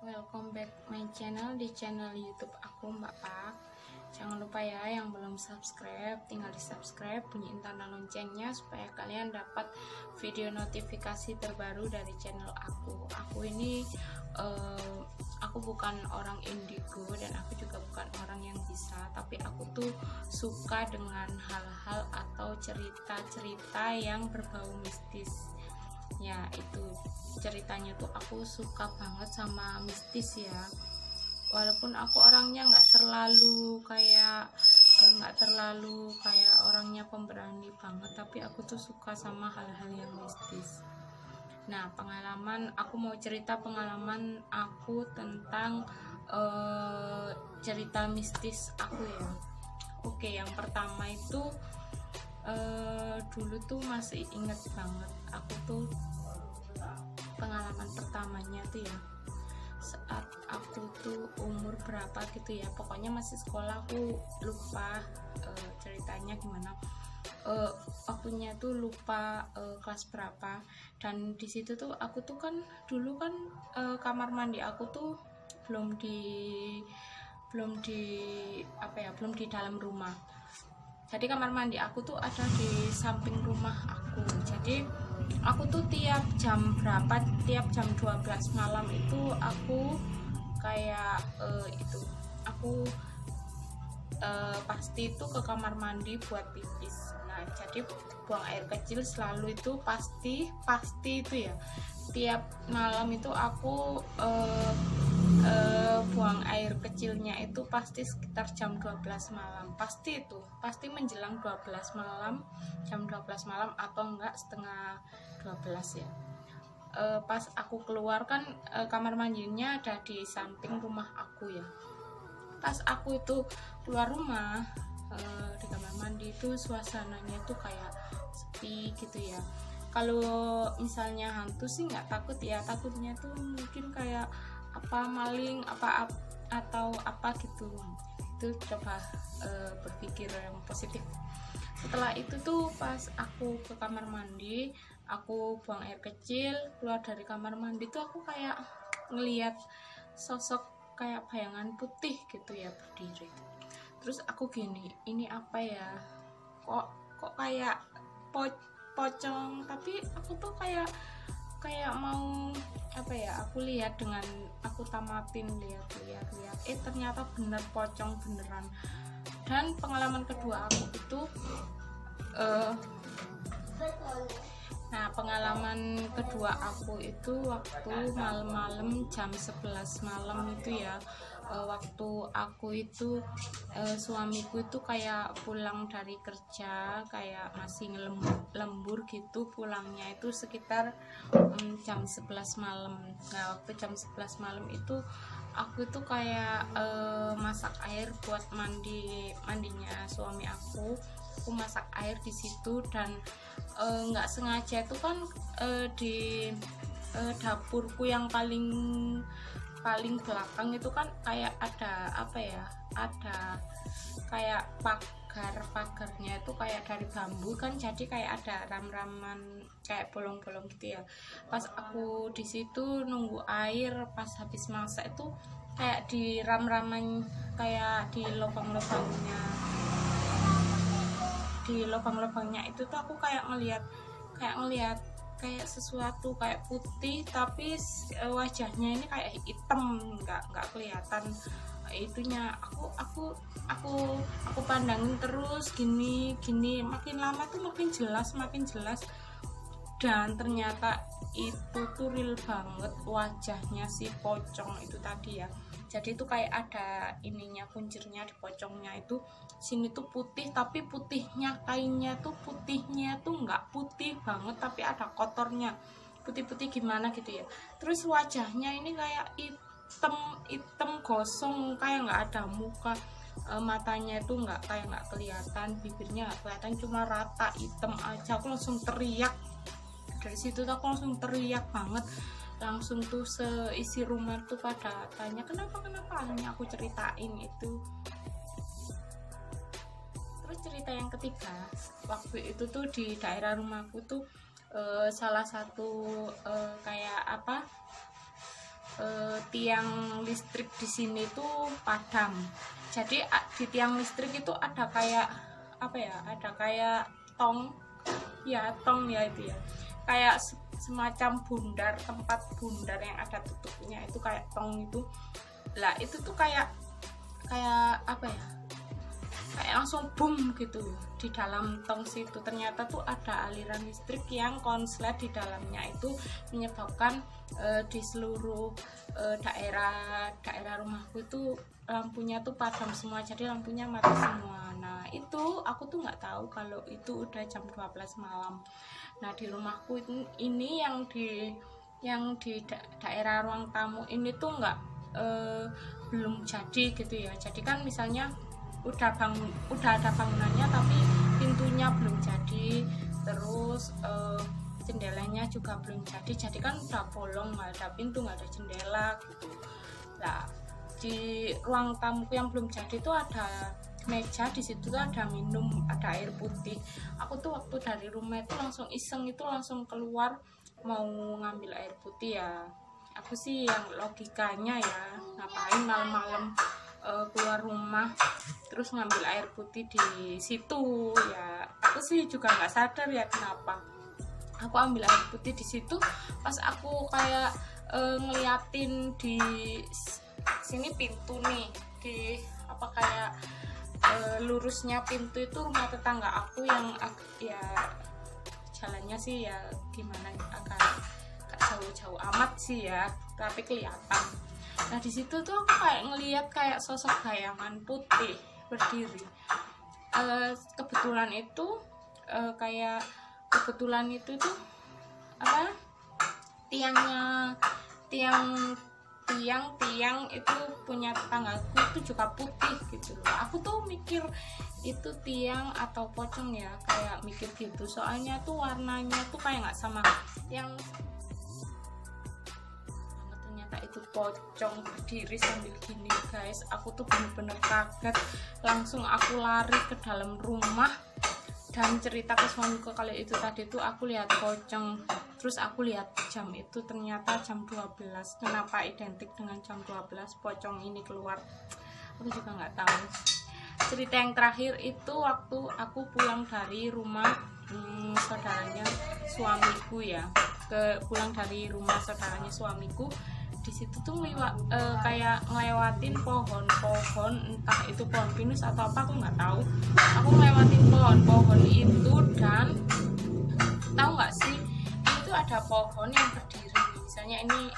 Welcome back my channel, di channel YouTube aku Mbak Pak. Jangan lupa ya, yang belum subscribe tinggal di subscribe, bunyiin tanda loncengnya supaya kalian dapat video notifikasi terbaru dari channel aku. Aku ini aku bukan orang indigo dan aku juga bukan orang yang bisa, tapi aku tuh suka dengan hal-hal atau cerita-cerita yang berbau mistis. Ya, itu ceritanya tuh aku suka banget sama mistis ya. Walaupun aku orangnya nggak terlalu kayak orangnya pemberani banget, tapi aku tuh suka sama hal-hal yang mistis. Nah, aku mau cerita pengalaman aku tentang cerita mistis aku ya. Oke, yang pertama itu dulu tuh masih inget banget, aku tuh pengalaman pertamanya tuh ya saat aku tuh umur berapa gitu ya, pokoknya masih sekolah, aku lupa ceritanya gimana. Akunya tuh lupa kelas berapa, dan di situ tuh aku tuh kan dulu kan kamar mandi aku tuh belum di dalam rumah. Jadi kamar mandi aku tuh ada di samping rumah aku. Jadi aku tuh tiap jam 12 malam itu aku kayak pasti itu ke kamar mandi buat pipis. Nah, jadi buang air kecil selalu itu pasti itu ya. Tiap malam itu aku buang air kecilnya itu pasti sekitar jam 12 malam. Pasti menjelang 12 malam, jam 12 malam atau enggak setengah 12 ya. Pas aku keluar kan kamar mandinya ada di samping rumah aku ya. Pas aku itu keluar rumah, di kamar mandi itu suasananya tuh kayak sepi gitu ya. Kalau misalnya hantu sih nggak takut ya, takutnya tuh mungkin kayak maling atau apa gitu. Itu coba berpikir yang positif. Setelah itu tuh pas aku ke kamar mandi, aku buang air kecil, keluar dari kamar mandi tuh aku kayak ngelihat sosok kayak bayangan putih gitu ya berdiri. Terus aku gini, ini apa ya, kok kayak pocong, tapi aku tuh kayak mau aku lihat dengan aku tamatin lihat ternyata bener pocong beneran. Dan pengalaman kedua aku itu pengalaman kedua aku itu waktu malam-malam jam 11 malam itu ya. Waktu aku itu suamiku itu kayak pulang dari kerja, kayak masih lembur gitu, pulangnya itu sekitar jam 11 malam. Nah, waktu jam 11 malam itu aku itu kayak masak air buat mandinya suami aku masak air di situ, dan nggak sengaja itu kan di dapurku yang paling belakang itu kan kayak ada ada kayak pagarnya itu kayak dari bambu kan, jadi kayak ada ram-raman kayak bolong-bolong gitu ya. Pas aku di situ nunggu air, pas habis masak itu kayak di ram-raman, kayak di lubang-lubangnya itu tuh aku kayak ngelihat kayak sesuatu kayak putih, tapi wajahnya ini kayak hitam, nggak kelihatan itunya. Aku pandangin terus gini, makin lama tuh makin jelas, dan ternyata itu tuh real banget wajahnya si pocong itu tadi ya. Jadi itu kayak ada ininya, kuncirnya di pocongnya itu, sini tuh putih, tapi kainnya tuh putihnya tuh nggak putih banget, tapi ada kotornya, putih gimana gitu ya. Terus wajahnya ini kayak hitam gosong, kayak nggak ada muka. Matanya itu nggak kelihatan, bibirnya nggak kelihatan, cuma rata hitam aja. Aku langsung teriak dari situ tuh, aku langsung teriak banget, langsung tuh seisi rumah tuh pada tanya kenapa, akhirnya aku ceritain itu. Terus cerita yang ketiga, waktu itu tuh di daerah rumahku tuh salah satu tiang listrik di sini tuh padam. Jadi di tiang listrik itu ada kayak apa ya, ada kayak tong ya itu ya, kayak semacam bundar, tempat bundar yang ada tutupnya itu kayak tong itu lah. Itu tuh kayak apa ya, kayak langsung boom gitu di dalam tong situ. Ternyata tuh ada aliran listrik yang konslet di dalamnya, itu menyebabkan di seluruh daerah rumahku itu lampunya tuh padam semua, jadi lampunya mati semua. Nah itu aku tuh nggak tahu kalau itu udah jam 12 malam. Nah di rumahku ini yang di daerah ruang tamu ini tuh belum jadi gitu ya. Jadi kan misalnya udah ada bangunannya tapi pintunya belum jadi, terus jendelanya juga belum jadi kan udah bolong, nggak ada pintu, nggak ada jendela gitu. Nah di ruang tamuku yang belum jadi itu ada meja, di situ tuh ada minum, ada air putih. Aku tuh waktu dari rumah itu langsung iseng, itu langsung keluar mau ngambil air putih ya. Aku sih yang logikanya ya, ngapain malam-malam keluar rumah terus ngambil air putih di situ ya. Aku sih juga nggak sadar ya kenapa aku ambil air putih di situ. Pas aku kayak ngeliatin di sini pintu nih, di apa kayak lurusnya pintu itu rumah tetangga aku yang ya jalannya sih ya gimana, agak jauh-jauh amat sih ya, tapi kelihatan. Nah di situ tuh aku kayak ngelihat kayak sosok bayangan putih berdiri. Kebetulan itu tuh apa, tiang itu punya tetanggaku itu juga putih gitu loh. Aku tuh mikir itu tiang atau pocong ya, kayak mikir gitu, soalnya tuh warnanya tuh kayak nggak sama yang. Ternyata itu pocong berdiri sambil gini guys. Aku tuh bener-bener kaget, langsung aku lari ke dalam rumah dan cerita ke suamiku kalau itu tadi tuh aku lihat pocong. Terus aku lihat jam, itu ternyata jam 12. Kenapa identik dengan jam 12 pocong ini keluar, aku juga nggak tahu. Cerita yang terakhir itu waktu aku pulang dari rumah saudaranya suamiku ya, pulang dari rumah saudaranya suamiku. Di situ tuh kayak ngelewatin pohon-pohon, entah itu pohon pinus atau apa, aku nggak tahu. Aku ngelewatin pohon-pohon itu, dan tahu nggak sih, itu ada pohon yang berdiri, misalnya ini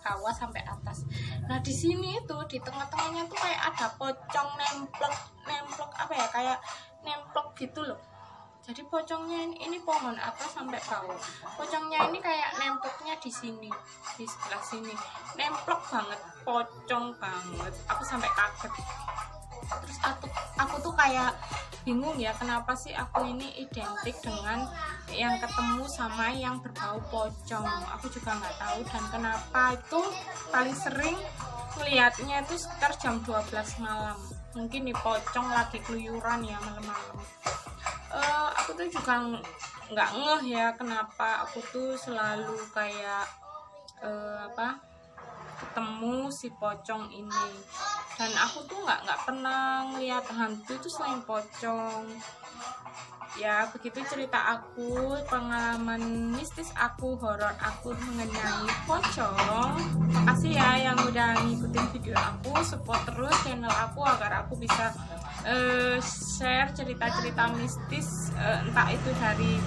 bawah sampai atas. Nah di sini itu di tengah-tengahnya tuh kayak ada pocong nemplok apa ya, kayak nemplok gitu loh. Jadi pocongnya ini pohon atas sampai bawah. Pocongnya ini kayak nemploknya di sini, di sebelah sini, nemplok banget, pocong banget. Aku sampai kaget. Terus aku tuh kayak bingung ya, kenapa sih aku ini identik dengan yang ketemu sama yang berbau pocong. Aku juga nggak tahu, dan kenapa itu paling sering melihatnya itu sekitar jam 12 malam. Mungkin nih pocong lagi keluyuran ya malam-malam. Aku tuh juga nggak ngeh ya kenapa aku tuh selalu kayak ketemu si pocong ini. Dan aku tuh nggak pernah ngeliat hantu itu selain pocong. Ya begitu cerita aku, pengalaman mistis aku, horor aku mengenai pocong. Makasih ya yang udah ngikutin video aku, support terus channel aku agar aku bisa share cerita-cerita mistis, entah itu dari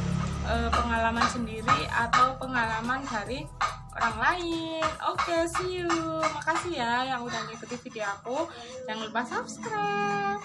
pengalaman sendiri atau pengalaman dari orang lain. Oke, see you. Makasih ya yang udah ngikutin video aku. Jangan lupa subscribe.